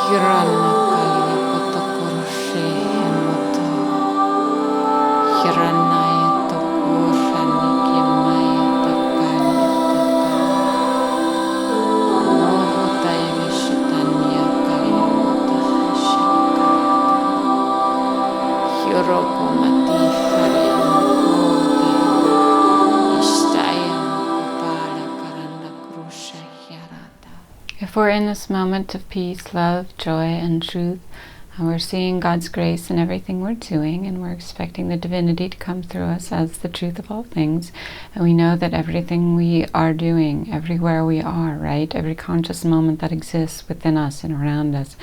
Hiranna kalja potokurshi hemoto. Hirannaya tokurani kimaya takalya tata. Nohutaya vishitanya kalya potahashaka. Hirokomati haryamukode. Ishtaya mukupala karanda krusha hyarata. If we're in this moment of peace, love, joy, and truth, and we're seeing God's grace in everything we're doing, and we're expecting the divinity to come through us as the truth of all things, and we know that everything we are doing, everywhere we are, right? Every conscious moment that exists within us and around us,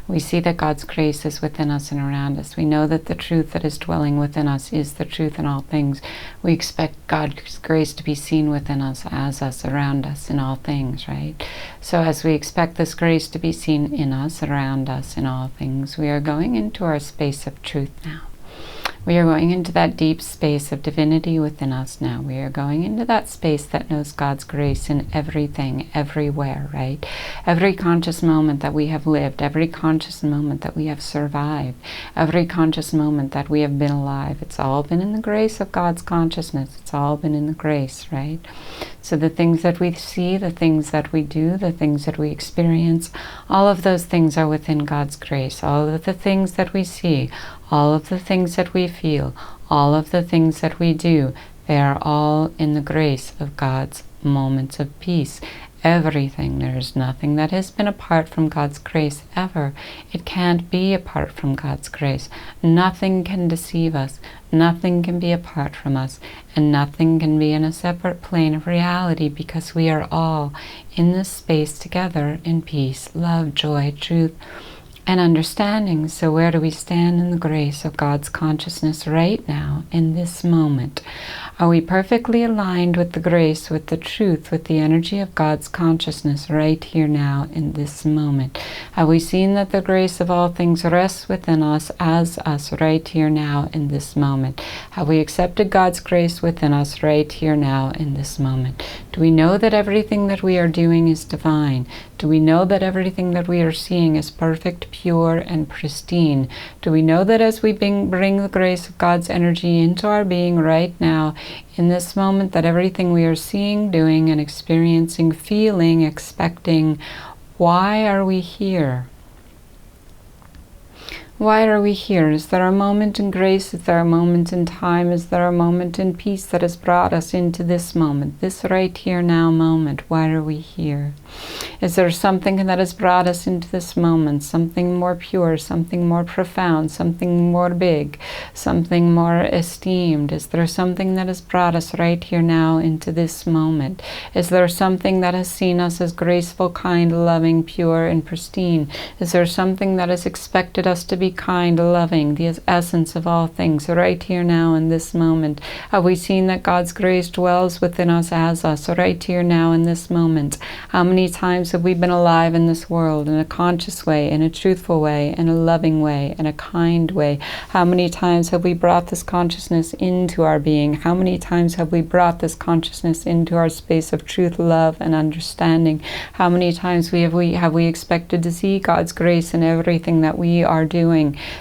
we see that God's grace is within us and around us. We know that the truth that is dwelling within us is the truth in all things. We expect God's grace to be seen within us, as us, around us, in all things, right? So as we expect this grace to be seen in us, around us, in all things, we are going into our space of truth now. We are going into that deep space of divinity within us now. We are going into that space that knows God's grace in everything, everywhere, right? Every conscious moment that we have lived, every conscious moment that we have survived, every conscious moment that we have been alive, it's all been in the grace of God's consciousness. It's all been in the grace, right? So the things that we see, the things that we do, the things that we experience, all of those things are within God's grace. All of the things that we see, all of the things that we feel, all of the things that we do, they are all in the grace of God's moments of peace. Everything. There is nothing that has been apart from God's grace ever. It can't be apart from God's grace. Nothing can deceive us. Nothing can be apart from us. And nothing can be in a separate plane of reality, because we are all in this space together in peace, love, joy, truth, and understanding. So where do we stand in the grace of God's consciousness right now, in this moment? Are we perfectly aligned with the grace, with the truth, with the energy of God's consciousness right here now in this moment? Have we seen that the grace of all things rests within us, as us, right here now in this moment? Have we accepted God's grace within us right here now in this moment? Do we know that everything that we are doing is divine? Do we know that everything that we are seeing is perfect, pure, and pristine? Do we know that as we bring the grace of God's energy into our being right now, in this moment, that everything we are seeing, doing, and experiencing, feeling, expecting, why are we here? Why are we here? Is there a moment in grace? Is there a moment in time? Is there a moment in peace that has brought us into this moment, this right here now moment? Why are we here? Is there something that has brought us into this moment, something more pure, something more profound, something more big, something more esteemed? Is there something that has brought us right here now into this moment? Is there something that has seen us as graceful, kind, loving, pure, and pristine? Is there something that has expected us to be kind, loving, the essence of all things, right here now in this moment? Have we seen that God's grace dwells within us, as us, right here now in this moment? How many times have we been alive in this world in a conscious way, in a truthful way, in a loving way, in a kind way? How many times have we brought this consciousness into our being? How many times have we brought this consciousness into our space of truth, love, and understanding? How many times have we expected to see God's grace in everything that we are doing?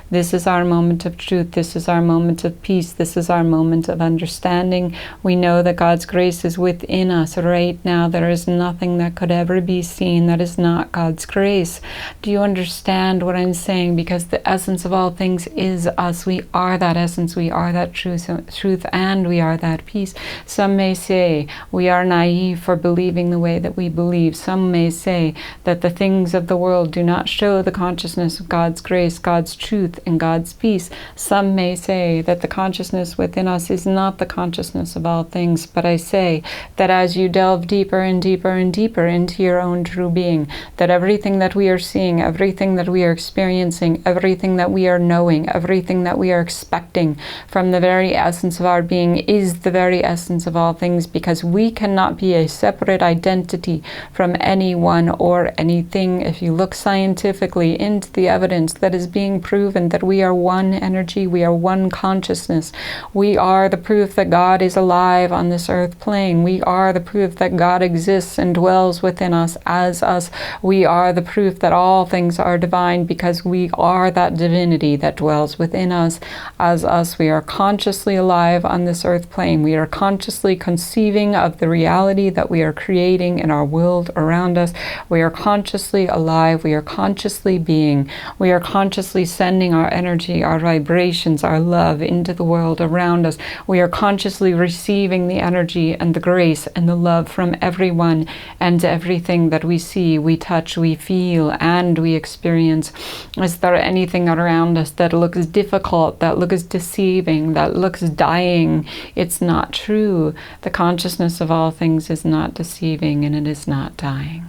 This is our moment of truth. This is our moment of peace. This is our moment of understanding. We know that God's grace is within us right now. There is nothing that could ever be seen that is not God's grace. Do you understand what I'm saying? Because the essence of all things is us. We are that essence. We are that truth, and we are that peace. Some may say we are naive for believing the way that we believe. Some may say that the things of the world do not show the consciousness of God's grace, God's truth, and God's peace. Some may say that the consciousness within us is not the consciousness of all things. But I say that as you delve deeper and deeper and deeper into your own true being, that everything that we are seeing, everything that we are experiencing, everything that we are knowing, everything that we are expecting from the very essence of our being is the very essence of all things, because we cannot be a separate identity from anyone or anything. If you look scientifically into the evidence that is being proven that we are one energy, we are one consciousness, we are the proof that God is alive on this earth plane. We are the proof that God exists and dwells within us as us. We are the proof that all things are divine because we are that divinity that dwells within us. As us, we are consciously alive on this earth plane. We are consciously conceiving of the reality that we are creating in our world around us. We are consciously alive. We are consciously being. We are consciously sending our energy, our vibrations, our love into the world around us. We are consciously receiving the energy and the grace and the love from everyone and everything that we see, we touch, we feel, and we experience. Is there anything around us that looks difficult, that looks deceiving, that looks dying? It's not true. The consciousness of all things is not deceiving, and it is not dying.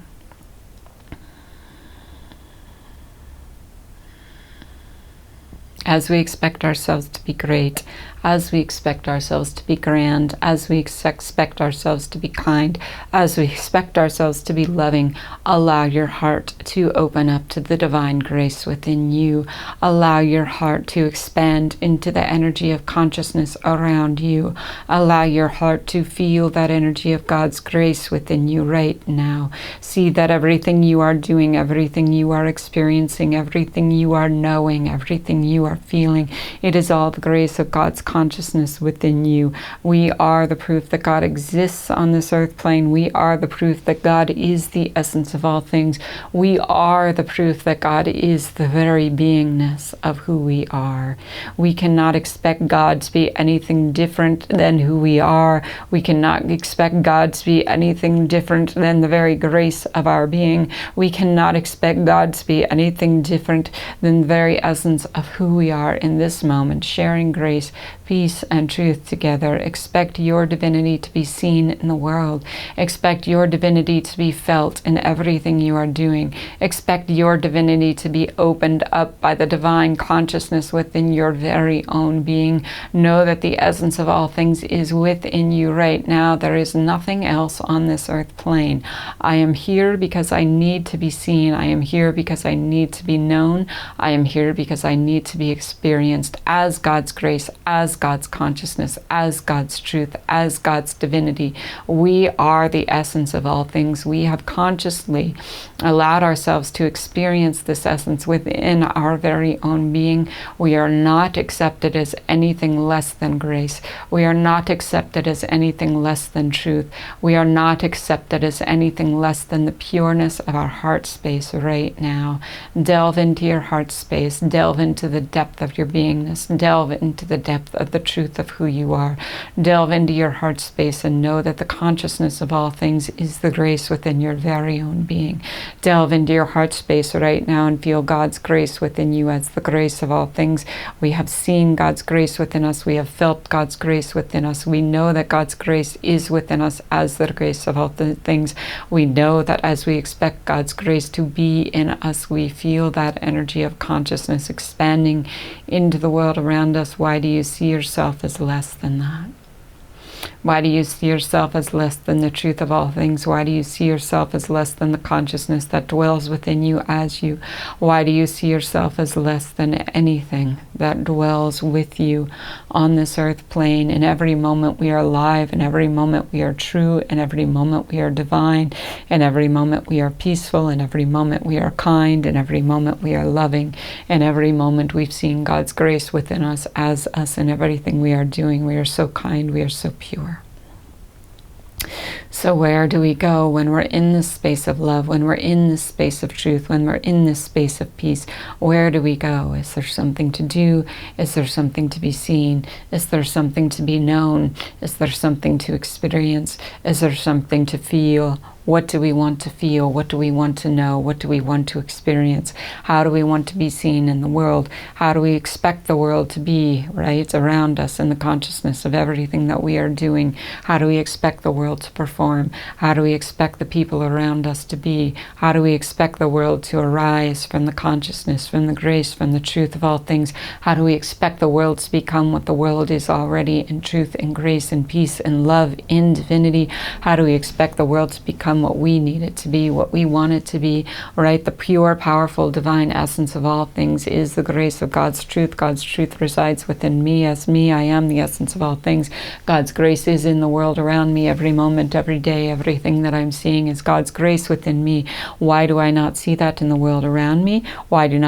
As we expect ourselves to be great, as we expect ourselves to be grand, as we expect ourselves to be kind, as we expect ourselves to be loving, allow your heart to open up to the divine grace within you. Allow your heart to expand into the energy of consciousness around you. Allow your heart to feel that energy of God's grace within you right now. See that everything you are doing, everything you are experiencing, everything you are knowing, everything you are feeling, it is all the grace of God's consciousness within you. We are the proof that God exists on this earth plane. We are the proof that God is the essence of all things. We are the proof that God is the very beingness of who we are. We cannot expect God to be anything different than who we are. We cannot expect God to be anything different than the very grace of our being. We cannot expect God to be anything different than the very essence of who we are in this moment, sharing grace, peace, and truth together. Expect your divinity to be seen in the world. Expect your divinity to be felt in everything you are doing. Expect your divinity to be opened up by the divine consciousness within your very own being. Know that the essence of all things is within you right now. There is nothing else on this earth plane. I am here because I need to be seen. I am here because I need to be known. I am here because I need to be experienced as God's grace, as God's consciousness, as God's truth, as God's divinity. We are the essence of all things. We have consciously allowed ourselves to experience this essence within our very own being. We are not accepted as anything less than grace. We are not accepted as anything less than truth. We are not accepted as anything less than the pureness of our heart space right now. Delve into your heart space. Delve into the depth of your beingness. Delve into the depth of the truth of who you are. Delve into your heart space and know that the consciousness of all things is the grace within your very own being. Delve into your heart space right now and feel God's grace within you as the grace of all things. We have seen God's grace within us. We have felt God's grace within us. We know that God's grace is within us as the grace of all things. We know that as we expect God's grace to be in us, we feel that energy of consciousness expanding into the world around us. Why do you see yourself as less than that? Why do you see yourself as less than the truth of all things? Why do you see yourself as less than the consciousness that dwells within you as you? Why do you see yourself as less than anything that dwells with you on this earth plane? In every moment we are alive, in every moment we are true, in every moment we are divine, in every moment we are peaceful, in every moment we are kind, in every moment we are loving, in every moment we've seen God's grace within us as us in everything we are doing. We are so kind, we are so pure. So where do we go when we're in this space of love, when we're in this space of truth, when we're in this space of peace? Where do we go? Is there something to do? Is there something to be seen? Is there something to be known? Is there something to experience? Is there something to feel? What do we want to feel? What do we want to know? What do we want to experience? How do we want to be seen in the world? How do we expect the world to be, right, around us in the consciousness of everything that we are doing? How do we expect the world to perform? How do we expect the people around us to be? How do we expect the world to arise from the consciousness, from the grace, from the truth of all things? How do we expect the world to become what the world is already in truth and grace and peace and love in divinity? How do we expect the world to become become what we need it to be, what we want it to be, right? The pure, powerful, divine essence of all things is the grace of God's truth. God's truth resides within me. As me, I am the essence of all things. God's grace is in the world around me every moment, every day. Everything that I'm seeing is God's grace within me. Why do I not see that in the world around me? Why do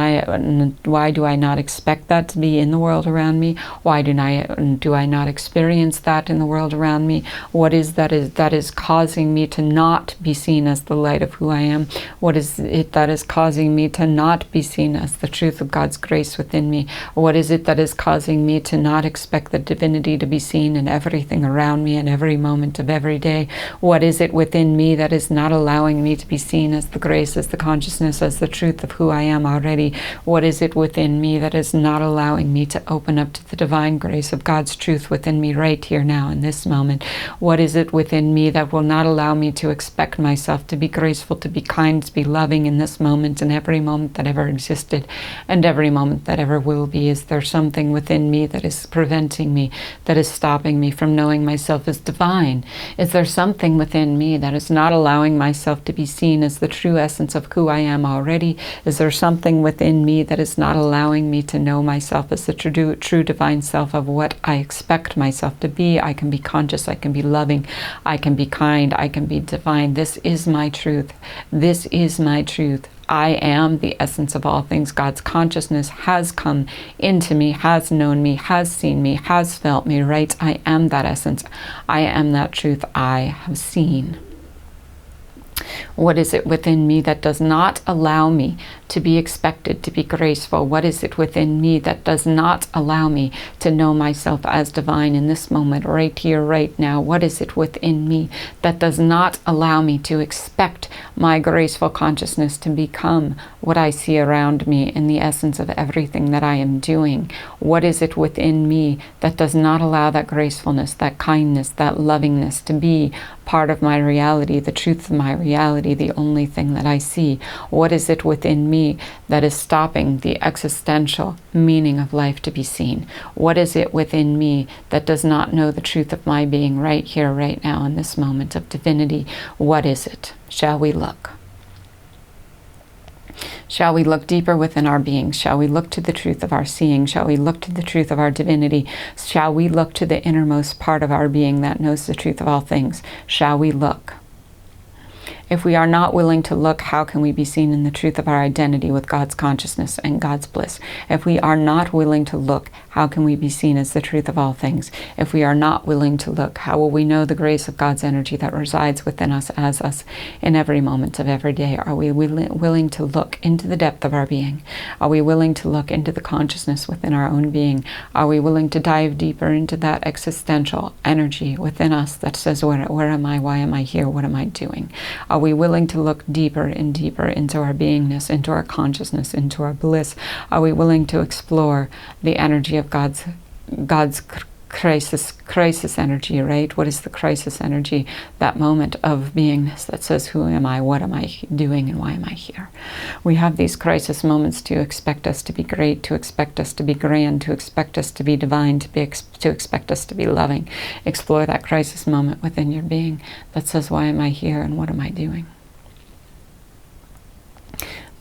I not expect that to be in the world around me? Why do I not experience that in the world around me? What is that is causing me to not be seen as the light of who I am? What is it that is causing me to not be seen as the truth of God's grace within me? What is it that is causing me to not expect the divinity to be seen in everything around me in every moment of every day? What is it within me that is not allowing me to be seen as the grace, as the consciousness, as the truth of who I am already? What is it within me that is not allowing me to open up to the divine grace of God's truth within me right here now in this moment? What is it within me that will not allow me to expect myself to be graceful, to be kind, to be loving in this moment and every moment that ever existed and every moment that ever will be? Is there something within me that is preventing me, that is stopping me from knowing myself as divine? Is there something within me that is not allowing myself to be seen as the true essence of who I am already? Is there something within me that is not allowing me to know myself as the true divine self of what I expect myself to be? I can be conscious, I can be loving, I can be kind, I can be divine. This is my truth. This is my truth. I am the essence of all things. God's consciousness has come into me, has known me, has seen me, has felt me, right? I am that essence. I am that truth I have seen. What is it within me that does not allow me to be expected to be graceful? What is it within me that does not allow me to know myself as divine in this moment, right here, right now? What is it within me that does not allow me to expect my graceful consciousness to become what I see around me in the essence of everything that I am doing? What is it within me that does not allow that gracefulness, that kindness, that lovingness to be part of my reality, the truth of my reality, the only thing that I see? What is it within me that is stopping the existential meaning of life to be seen? What is it within me that does not know the truth of my being right here, right now, in this moment of divinity? What is it? Shall we look? Shall we look deeper within our being? Shall we look to the truth of our seeing? Shall we look to the truth of our divinity? Shall we look to the innermost part of our being that knows the truth of all things? Shall we look? If we are not willing to look, how can we be seen in the truth of our identity with God's consciousness and God's bliss? If we are not willing to look, how can we be seen as the truth of all things? If we are not willing to look, how will we know the grace of God's energy that resides within us as us in every moment of every day? Are we willing to look into the depth of our being? Are we willing to look into the consciousness within our own being? Are we willing to dive deeper into that existential energy within us that says, where am I? Why am I here? What am I doing? Are we willing to look deeper and deeper into our beingness, into our consciousness, into our bliss? Are we willing to explore the energy of God's crisis energy, right? What is the crisis energy? That moment of beingness that says, who am I? What am I doing? And why am I here? We have these crisis moments to expect us to be great, to expect us to be grand, to expect us to be divine, to expect us to be loving. Explore that crisis moment within your being that says, why am I here and what am I doing?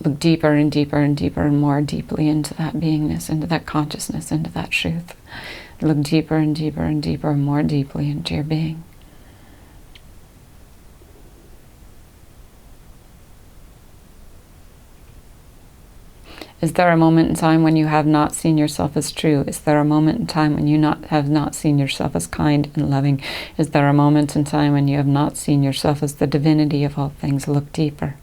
Look deeper and deeper and deeper and more deeply into that beingness, into that consciousness, into that truth. Look deeper and deeper and deeper and more deeply into your being. Is there a moment in time when you have not seen yourself as true? Is there a moment in time when you have not seen yourself as kind and loving? Is there a moment in time when you have not seen yourself as the divinity of all things? Look deeper.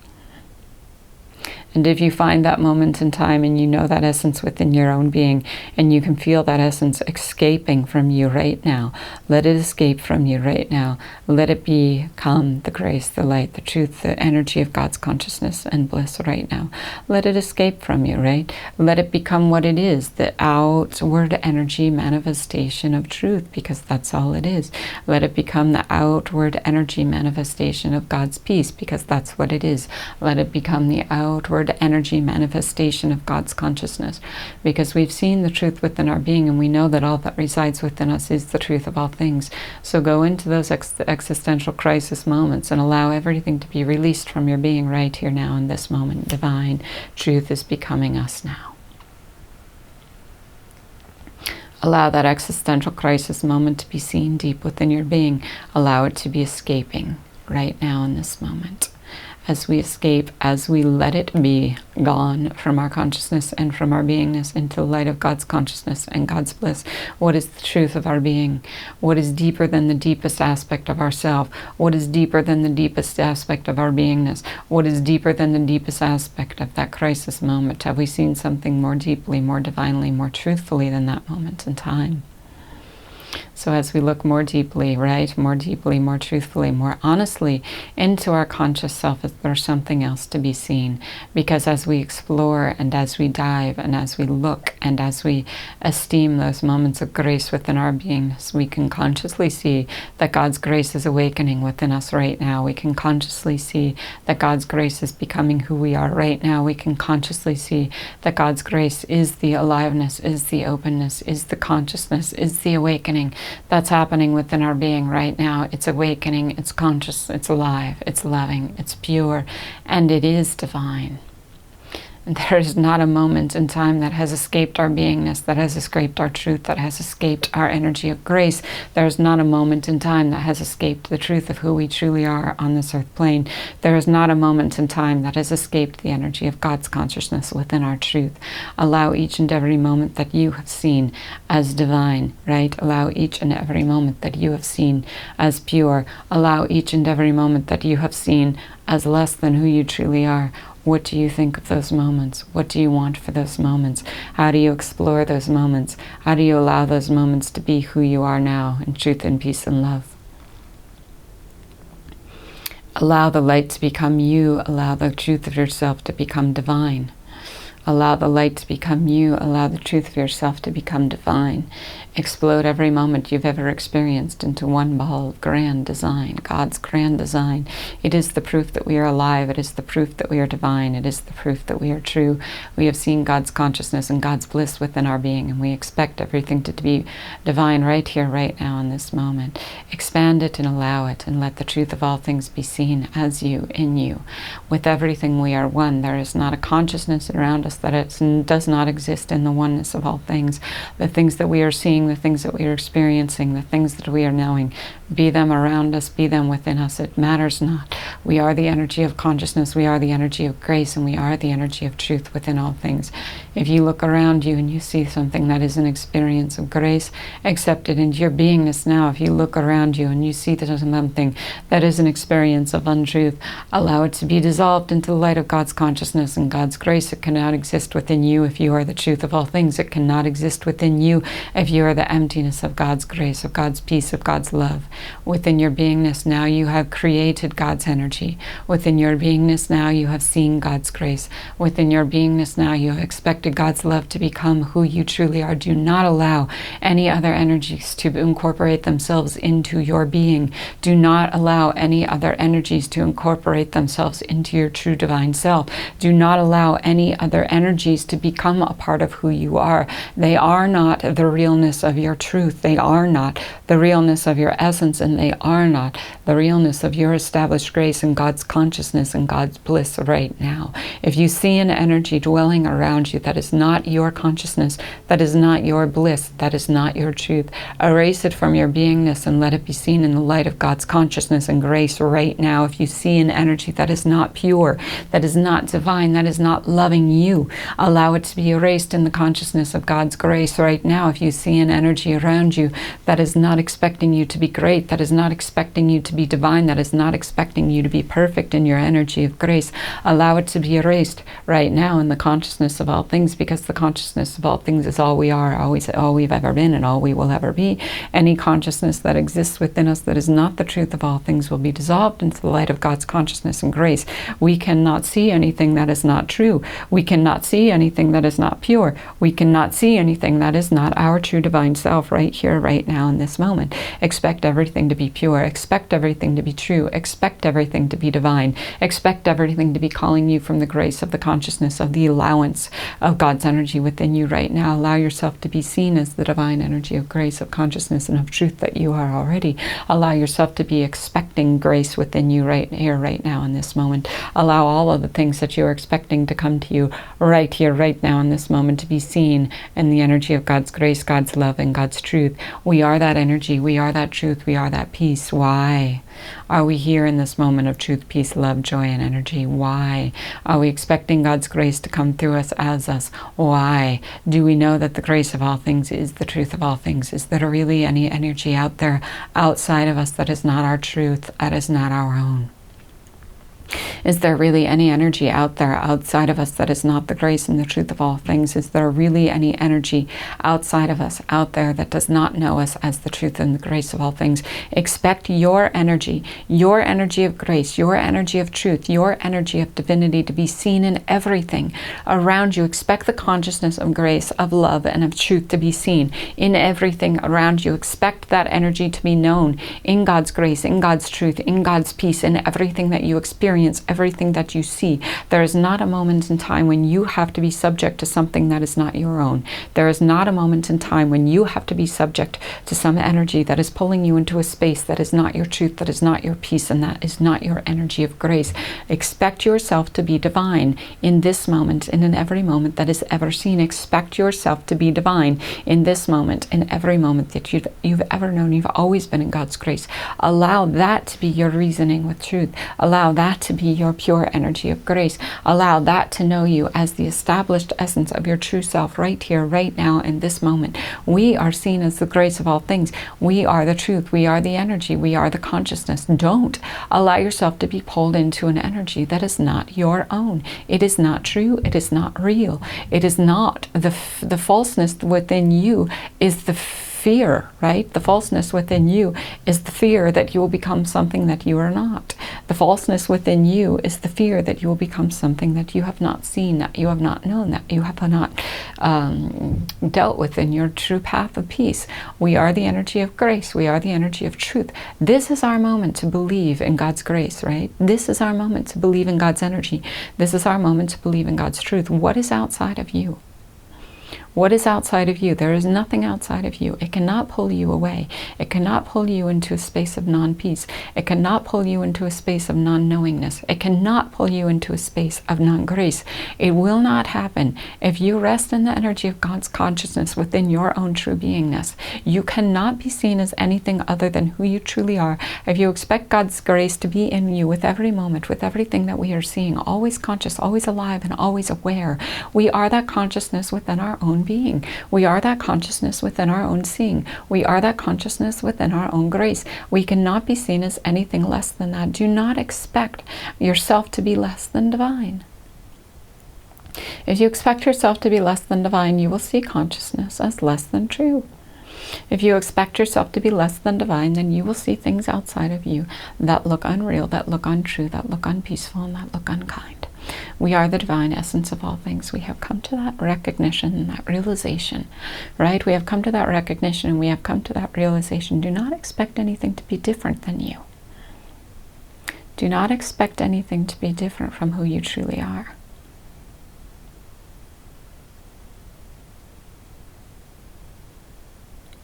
And if you find that moment in time and you know that essence within your own being and you can feel that essence escaping from you right now, let it escape from you right now. Let it become the grace, the light, the truth, the energy of God's consciousness and bliss right now. Let it escape from you, right? Let it become what it is, the outward energy manifestation of truth, because that's all it is. Let it become the outward energy manifestation of God's peace, because that's what it is. Let it become the outward outward energy manifestation of God's consciousness, because we've seen the truth within our being, and we know that all that resides within us is the truth of all things. So go into those existential crisis moments and allow everything to be released from your being right here now in this moment. Divine truth is becoming us now. Allow that existential crisis moment to be seen deep within your being. Allow it to be escaping right now in this moment. As we escape, as we let it be gone from our consciousness and from our beingness into the light of God's consciousness and God's bliss. What is the truth of our being? What is deeper than the deepest aspect of ourself? What is deeper than the deepest aspect of our beingness? What is deeper than the deepest aspect of that crisis moment? Have we seen something more deeply, more divinely, more truthfully than that moment in time? So as we look more deeply, right, more deeply, more truthfully, more honestly into our conscious self, there's something else to be seen. Because as we explore and as we dive and as we look and as we esteem those moments of grace within our beingness, we can consciously see that God's grace is awakening within us right now. We can consciously see that God's grace is becoming who we are right now. We can consciously see that God's grace is the aliveness, is the openness, is the consciousness, is the awakening that's happening within our being right now. It's awakening, it's conscious, it's alive, it's loving, it's pure, and it is divine. There is not a moment in time that has escaped our beingness, that has escaped our truth, that has escaped our energy of grace. There is not a moment in time that has escaped the truth of who we truly are on this earth plane. There is not a moment in time that has escaped the energy of God's consciousness within our truth. Allow each and every moment that you have seen as divine, right? Allow each and every moment that you have seen as pure. Allow each and every moment that you have seen as less than who you truly are. What do you think of those moments? What do you want for those moments? How do you explore those moments? How do you allow those moments to be who you are now in truth and peace and love? Allow the light to become you. Allow the truth of yourself to become divine. Allow the light to become you. Allow the truth of yourself to become divine. Explode every moment you've ever experienced into one ball of grand design, God's grand design. It is the proof that we are alive. It is the proof that we are divine. It is the proof that we are true. We have seen God's consciousness and God's bliss within our being, and we expect everything to be divine right here, right now, in this moment. Expand it and allow it, and let the truth of all things be seen as you, in you. With everything we are one. There is not a consciousness around us that it does not exist in the oneness of all things. The things that we are seeing, the things that we are experiencing, the things that we are knowing, be them around us, be them within us, it matters not. We are the energy of consciousness, we are the energy of grace, and we are the energy of truth within all things. If you look around you and you see something that is an experience of grace, accept it into your beingness now. If you look around you and you see that something that is an experience of untruth, allow it to be dissolved into the light of God's consciousness and God's grace. It cannot exist within you if you are the truth of all things. It cannot exist within you if you are the emptiness of God's grace, of God's peace, of God's love. Within your beingness now you have created God's energy. Within your beingness now you have seen God's grace. Within your beingness now you have expected God's love to become who you truly are. Do not allow any other energies to incorporate themselves into your being. Do not allow any other energies to incorporate themselves into your true divine self. Do not allow any other energies to become a part of who you are. They are not the realness of your truth. They are not the realness of your essence, and they are not the realness of your established grace and God's consciousness and God's bliss right now. If you see an energy dwelling around you that is not your consciousness, that is not your bliss, that is not your truth, erase it from your beingness and let it be seen in the light of God's consciousness and grace right now. If you see an energy that is not pure, that is not divine, that is not loving you, allow it to be erased in the consciousness of God's grace right now. If you see an energy around you that is not expecting you to be great, that is not expecting you to be divine, that is not expecting you to be perfect in your energy of grace, allow it to be erased right now in the consciousness of all things, because the consciousness of all things is all we are, always all we've ever been, and all we will ever be. Any consciousness that exists within us that is not the truth of all things will be dissolved into the light of God's consciousness and grace. We cannot see anything that is not true. We cannot cannot see anything that is not pure. We cannot see anything that is not our true divine self right here, right now, in this moment. Expect everything to be pure. Expect everything to be true. Expect everything to be divine. Expect everything to be calling you from the grace of the consciousness of the allowance of God's energy within you right now. Allow yourself to be seen as the divine energy of grace, of consciousness, and of truth that you are already. Allow yourself to be expecting grace within you right here, right now, in this moment. Allow all of the things that you are expecting to come to you right here, right now, in this moment, to be seen in the energy of God's grace, God's love, and God's truth. We are that energy. We are that truth. We are that peace. Why are we here in this moment of truth, peace, love, joy, and energy? Why are we expecting God's grace to come through us as us? Why do we know that the grace of all things is the truth of all things? Is there really any energy out there outside of us that is not our truth, that is not our own? Is there really any energy out there outside of us that is not the grace and the truth of all things? Is there really any energy outside of us out there that does not know us as the truth and the grace of all things? Expect your energy of grace, your energy of truth, your energy of divinity to be seen in everything around you. Expect the consciousness of grace, of love, and of truth to be seen in everything around you. Expect that energy to be known in God's grace, in God's truth, in God's peace, in everything that you experience, everything that you see. There is not a moment in time when you have to be subject to something that is not your own. There is not a moment in time when you have to be subject to some energy that is pulling you into a space that is not your truth, that is not your peace, and that is not your energy of grace. Expect yourself to be divine in this moment and in every moment that is ever seen. Expect yourself to be divine in this moment, in every moment that you've ever known. You've always been in God's grace. Allow that to be your reasoning with truth. Allow that to be your pure energy of grace. Allow that to know you as the established essence of your true self right here, right now, in this moment. We are seen as the grace of all things. We are the truth. We are the energy. We are the consciousness. Don't allow yourself to be pulled into an energy that is not your own. It is not true. It is not real. It is not the falseness within you is the fear, right? The falseness within you is the fear that you will become something that you are not. The falseness within you is the fear that you will become something that you have not seen, that you have not known, that you have not dealt with in your true path of peace. We are the energy of grace. We are the energy of truth. This is our moment to believe in God's grace, right? This is our moment to believe in God's energy. This is our moment to believe in God's truth. What is outside of you? What is outside of you? There is nothing outside of you. It cannot pull you away. It cannot pull you into a space of non-peace. It cannot pull you into a space of non-knowingness. It cannot pull you into a space of non-grace. It will not happen if you rest in the energy of God's consciousness within your own true beingness. You cannot be seen as anything other than who you truly are. If you expect God's grace to be in you with every moment, with everything that we are seeing, always conscious, always alive, and always aware, we are that consciousness within our own being. We are that consciousness within our own seeing. We are that consciousness within our own grace. We cannot be seen as anything less than that. Do not expect yourself to be less than divine. If you expect yourself to be less than divine, you will see consciousness as less than true. If you expect yourself to be less than divine, then you will see things outside of you that look unreal, that look untrue, that look unpeaceful, and that look unkind. We are the divine essence of all things. We have come to that recognition and that realization, right? We have come to that recognition and we have come to that realization. Do not expect anything to be different than you. Do not expect anything to be different from who you truly are.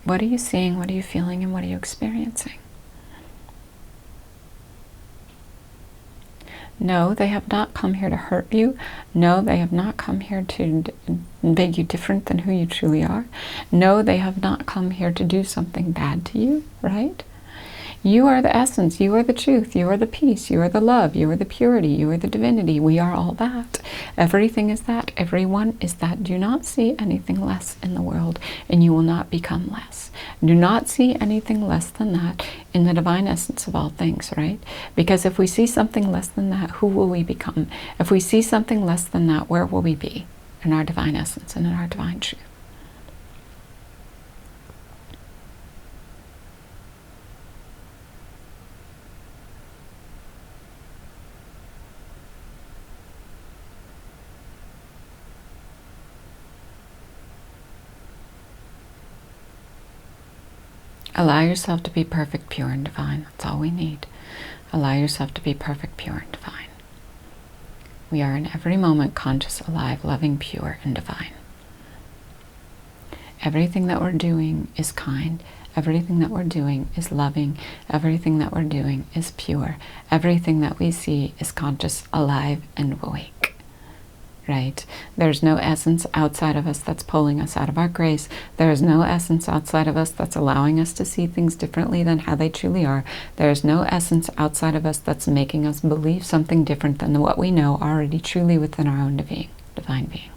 What are you seeing? What are you feeling? And what are you experiencing? No, they have not come here to hurt you. No, they have not come here to make you different than who you truly are. No, they have not come here to do something bad to you, right? You are the essence. You are the truth. You are the peace. You are the love. You are the purity. You are the divinity. We are all that. Everything is that. Everyone is that. Do not see anything less in the world, and you will not become less. Do not see anything less than that in the divine essence of all things, right? Because if we see something less than that, who will we become? If we see something less than that, where will we be? In our divine essence and in our divine truth. Allow yourself to be perfect, pure, and divine. That's all we need. Allow yourself to be perfect, pure, and divine. We are in every moment conscious, alive, loving, pure, and divine. Everything that we're doing is kind. Everything that we're doing is loving. Everything that we're doing is pure. Everything that we see is conscious, alive, and awake. Right? There's no essence outside of us that's pulling us out of our grace. There is no essence outside of us that's allowing us to see things differently than how they truly are. There is no essence outside of us that's making us believe something different than what we know already truly within our own divine being.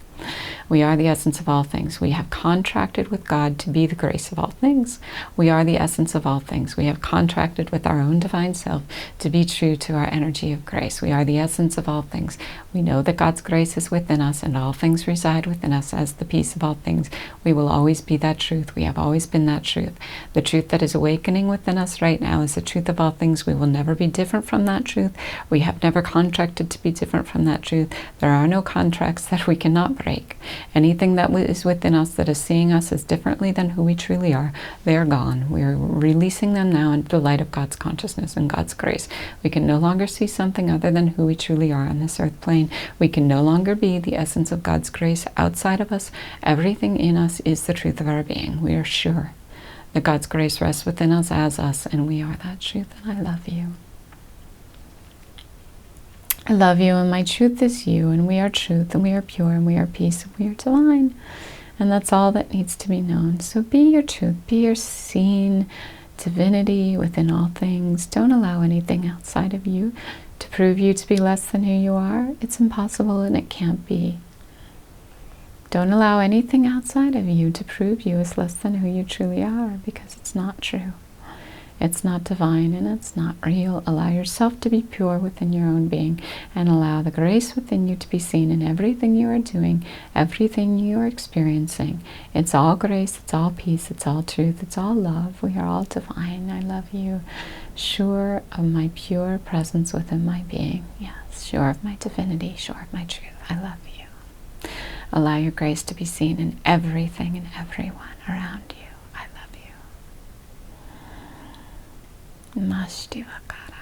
We are the essence of all things. We have contracted with God to be the grace of all things. We are the essence of all things. We have contracted with our own divine self to be true to our energy of grace. We are the essence of all things. We know that God's grace is within us and all things reside within us as the peace of all things. We will always be that truth. We have always been that truth. The truth that is awakening within us right now is the truth of all things. We will never be different from that truth. We have never contracted to be different from that truth. There are no contracts that we cannot break. Anything that is within us that is seeing us as differently than who we truly are, they are gone. We are releasing them now into the light of God's consciousness and God's grace. We can no longer see something other than who we truly are on this earth plane. We can no longer be the essence of God's grace outside of us. Everything in us is the truth of our being. We are sure that God's grace rests within us as us, and we are that truth, and I love you. I love you, and my truth is you, and we are truth, and we are pure, and we are peace, and we are divine. And that's all that needs to be known. So be your truth, be your seen divinity within all things. Don't allow anything outside of you to prove you to be less than who you are. It's impossible, and it can't be. Don't allow anything outside of you to prove you as less than who you truly are, because it's not true. It's not divine and it's not real. Allow yourself to be pure within your own being, and allow the grace within you to be seen in everything you are doing, everything you are experiencing. It's all grace, it's all peace, it's all truth, it's all love. We are all divine. I love you. Sure of my pure presence within my being. Yes, sure of my divinity, sure of my truth. I love you. Allow your grace to be seen in everything and everyone around you. Mastivakara.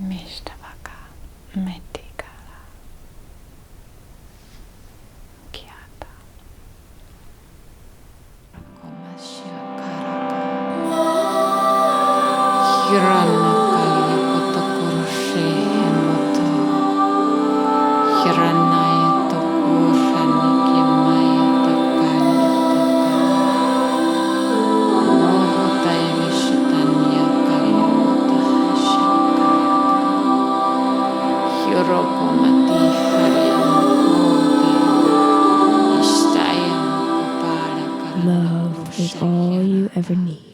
Mishtavaka, Metikara, Kiata, Komashiakara, Hiranakali, Potokurshi, Moto, Hiranaya, Tokurani, Kimaya, Takaya, Rohotaya, Vishitanya, Kaliamota, Love is all you ever need.